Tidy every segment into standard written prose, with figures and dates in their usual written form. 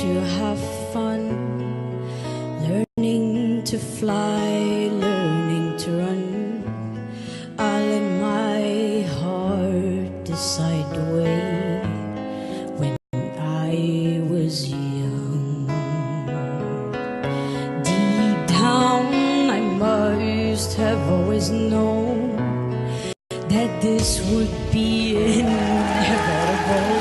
to have fun, learning to fly, learning to run. I let my heart decide the way when I was young. Deep down I must have always known that this would be inevitable.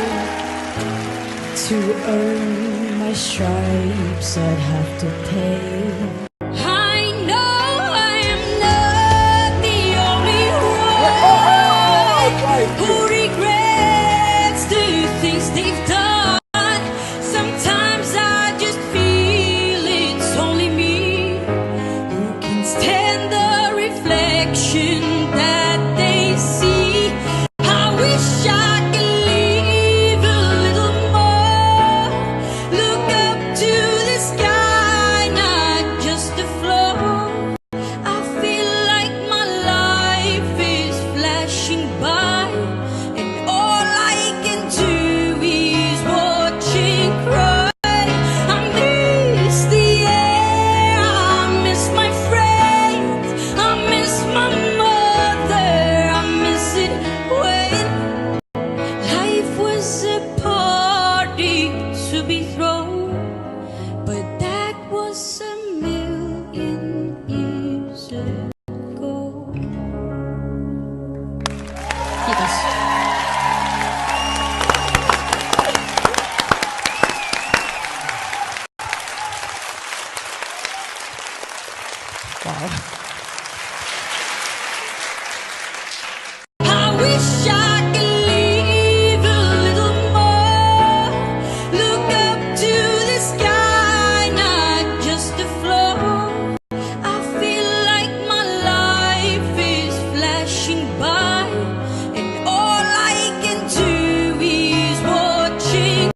To earn my stripes I'd have to pay. I know I am not the only one who regrets the things they've done. Sometimes I just feel it's only me who can stand the reflection that they see. I wish I could leave a little more. Look up to the sky, not just the floor. I feel like my life is flashing by, and all I can do is watch and cry. I miss the air, I miss my friends, I miss my mother, I miss it when life was a party to be thrown. But that was a million years ago. Kiitos. Wow. I wish I could leave a little more. Look up to the sky, not just the floor. I feel like my life is flashing by,